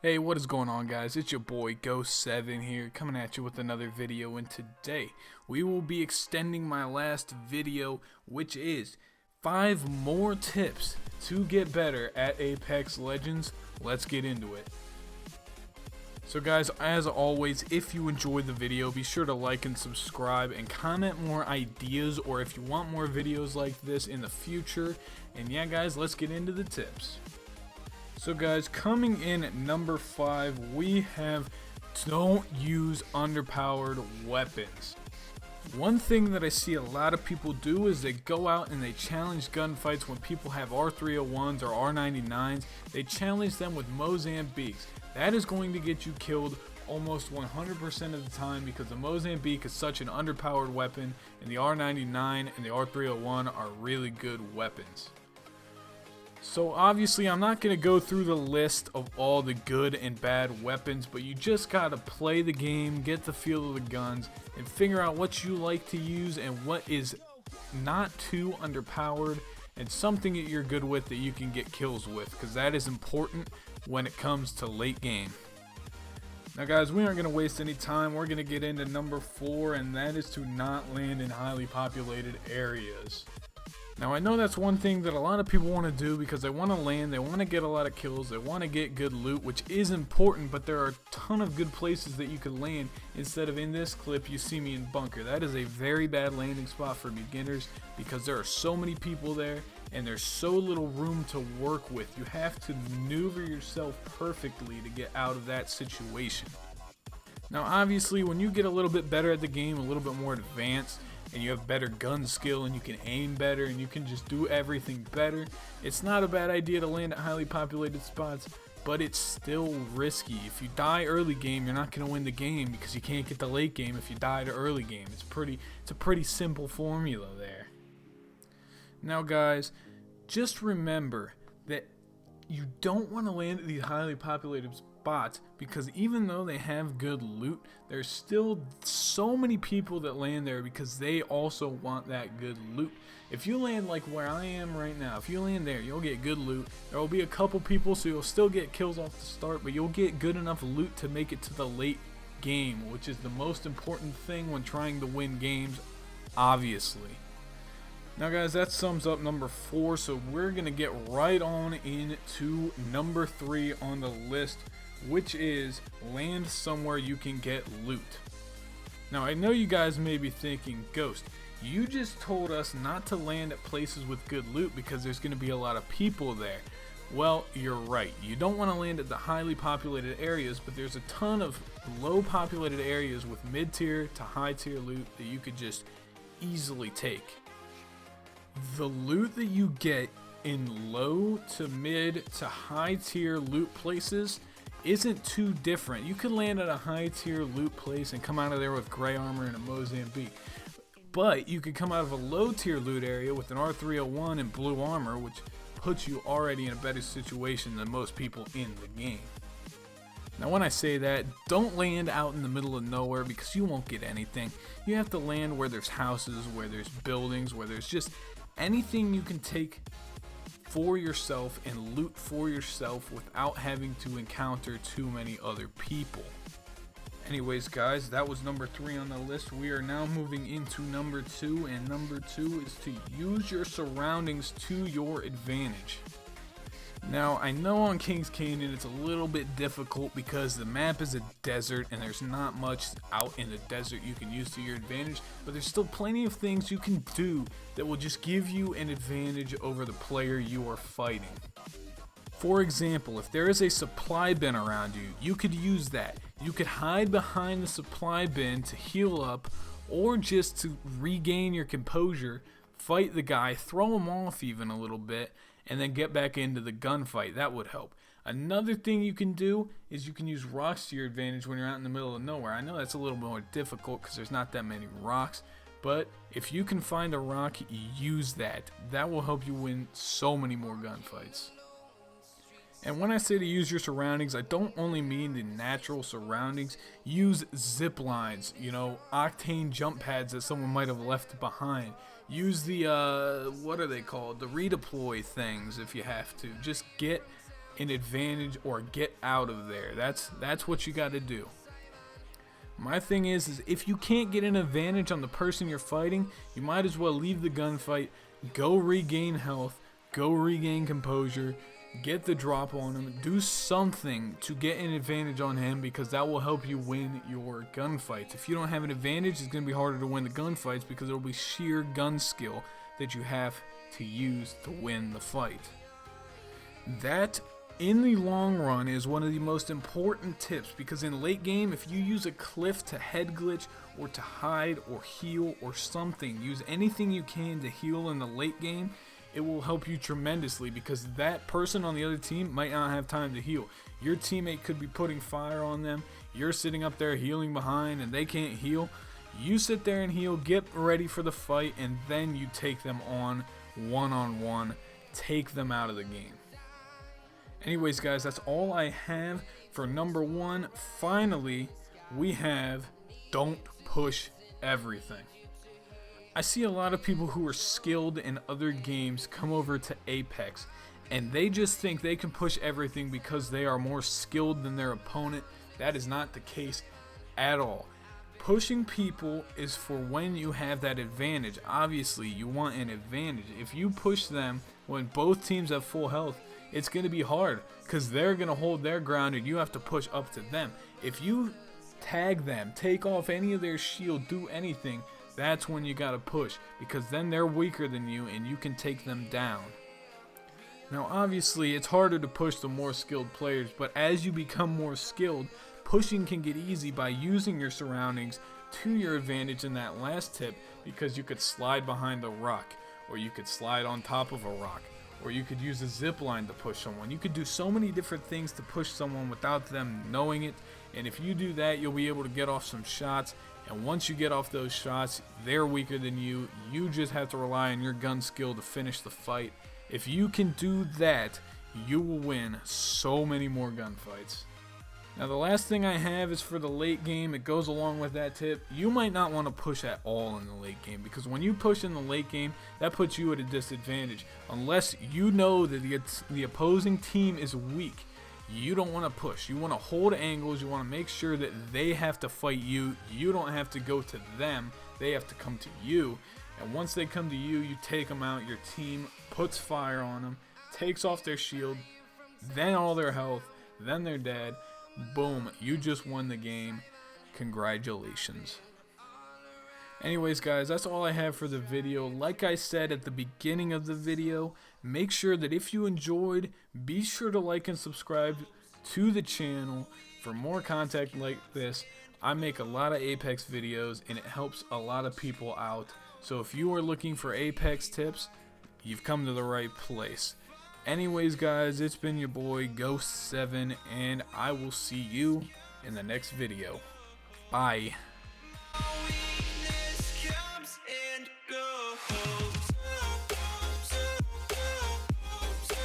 Hey, what is going on, guys? It's your boy Ghost7 here, coming at you with another video, and today we will be extending my last video, which is 5 more tips to get better at Apex Legends. Let's get into it. So guys, as always, if you enjoyed the video, be sure to like and subscribe and comment more ideas, or if you want more videos like this in the future. And yeah guys, let's get into the tips. So guys, coming in at number 5, we have don't use underpowered weapons. One thing that I see a lot of people do is they go out and they challenge gunfights when people have R301s or R99s. They challenge them with Mozambiques. That is going to get you killed almost 100% of the time because the Mozambique is such an underpowered weapon, and the R99 and the R301 are really good weapons. So obviously I'm not going to go through the list of all the good and bad weapons, but you just got to play the game, get the feel of the guns, and figure out what you like to use and what is not too underpowered and something that you're good with that you can get kills with, because that is important when it comes to late game. Now guys, we aren't going to waste any time. We're going to get into number 4, and that is to not land in highly populated areas. Now I know that's one thing that a lot of people want to do because they want to land, they want to get a lot of kills, they want to get good loot, which is important, but there are a ton of good places that you could land instead of in this clip you see me in bunker. That is a very bad landing spot for beginners because there are so many people there and there's so little room to work with. You have to maneuver yourself perfectly to get out of that situation. Now obviously when you get a little bit better at the game, a little bit more advanced, and you have better gun skill and you can aim better and you can just do everything better, it's not a bad idea to land at highly populated spots, but it's still risky. If you die early game, you're not going to win the game because you can't get the late game if you die to early game. It's a pretty simple formula there. Now guys, just remember that you don't want to land at these highly populated spots because even though they have good loot, there's still so many people that land there because they also want that good loot. If you land like where I am right now, if you land there, you'll get good loot. There will be a couple people, so you'll still get kills off the start, but you'll get good enough loot to make it to the late game, which is the most important thing when trying to win games, obviously. Now guys, that sums up number 4, so we're going to get right on into number 3 on the list, which is land somewhere you can get loot. Now I know you guys may be thinking, Ghost, you just told us not to land at places with good loot because there's going to be a lot of people there. Well, you're right. You don't want to land at the highly populated areas, but there's a ton of low populated areas with mid-tier to high-tier loot that you could just easily take. The loot that you get in low to mid to high tier loot places isn't too different. You can land at a high tier loot place and come out of there with gray armor and a Mozambique, but you could come out of a low tier loot area with an R301 and blue armor, which puts you already in a better situation than most people in the game. Now when I say that, don't land out in the middle of nowhere because you won't get anything. You have to land where there's houses, where there's buildings, where there's just anything you can take for yourself and loot for yourself without having to encounter too many other people. Anyways guys, that was number 3 on the list. We are now moving into number 2, and number 2 is to use your surroundings to your advantage. Now I know on Kings Canyon it's a little bit difficult because the map is a desert and there's not much out in the desert you can use to your advantage, but there's still plenty of things you can do that will just give you an advantage over the player you are fighting. For example, if there is a supply bin around you, you could use that. You could hide behind the supply bin to heal up or just to regain your composure, fight the guy, throw him off even a little bit, and then get back into the gunfight. That would help. Another thing you can do is you can use rocks to your advantage when you're out in the middle of nowhere. I know that's a little more difficult because there's not that many rocks, but if you can find a rock, use that. That will help you win so many more gunfights. And when I say to use your surroundings, I don't only mean the natural surroundings. Use zip lines, octane jump pads that someone might have left behind. Use the, what are they called? The redeploy things if you have to. Just get an advantage or get out of there. That's what you got to do. My thing is if you can't get an advantage on the person you're fighting, you might as well leave the gunfight, go regain health, go regain composure, get the drop on him, do something to get an advantage on him, because that will help you win your gunfights. If you don't have an advantage, it's going to be harder to win the gunfights because it will be sheer gun skill that you have to use to win the fight. That, in the long run, is one of the most important tips, because in late game, if you use a cliff to head glitch or to hide or heal or something, use anything you can to heal in the late game, it will help you tremendously, because that person on the other team might not have time to heal. Your teammate could be putting fire on them, you're sitting up there healing behind and they can't heal. You sit there and heal, get ready for the fight, and then you take them on one-on-one, take them out of the game. Anyways guys, that's all I have for number 1. Finally, we have don't push everything. I see a lot of people who are skilled in other games come over to Apex, and they just think they can push everything because they are more skilled than their opponent. That is not the case at all. Pushing people is for when you have that advantage. Obviously, you want an advantage. If you push them when both teams have full health, it's going to be hard because they're going to hold their ground and you have to push up to them. If you tag them, take off any of their shield, do anything, that's when you gotta push, because then they're weaker than you and you can take them down. Now obviously it's harder to push the more skilled players, but as you become more skilled, pushing can get easy by using your surroundings to your advantage in that last tip, because you could slide behind a rock, or you could slide on top of a rock, or you could use a zip line to push someone. You could do so many different things to push someone without them knowing it, and if you do that, you'll be able to get off some shots. And once you get off those shots, they're weaker than you. You just have to rely on your gun skill to finish the fight. If you can do that, you will win so many more gunfights. Now the last thing I have is for the late game. It goes along with that tip. You might not want to push at all in the late game, because when you push in the late game, that puts you at a disadvantage. Unless you know that the opposing team is weak, you don't want to push. You want to hold angles. You want to make sure that they have to fight you. You don't have to go to them. They have to come to you. And once they come to you, you take them out. Your team puts fire on them, takes off their shield, then all their health, then they're dead. Boom, you just won the game. Congratulations. Anyways guys, that's all I have for the video. Like I said at the beginning of the video, make sure that if you enjoyed, be sure to like and subscribe to the channel for more content like this. I make a lot of Apex videos and it helps a lot of people out. So if you are looking for Apex tips, you've come to the right place. Anyways guys, it's been your boy Ghost7, and I will see you in the next video. Bye.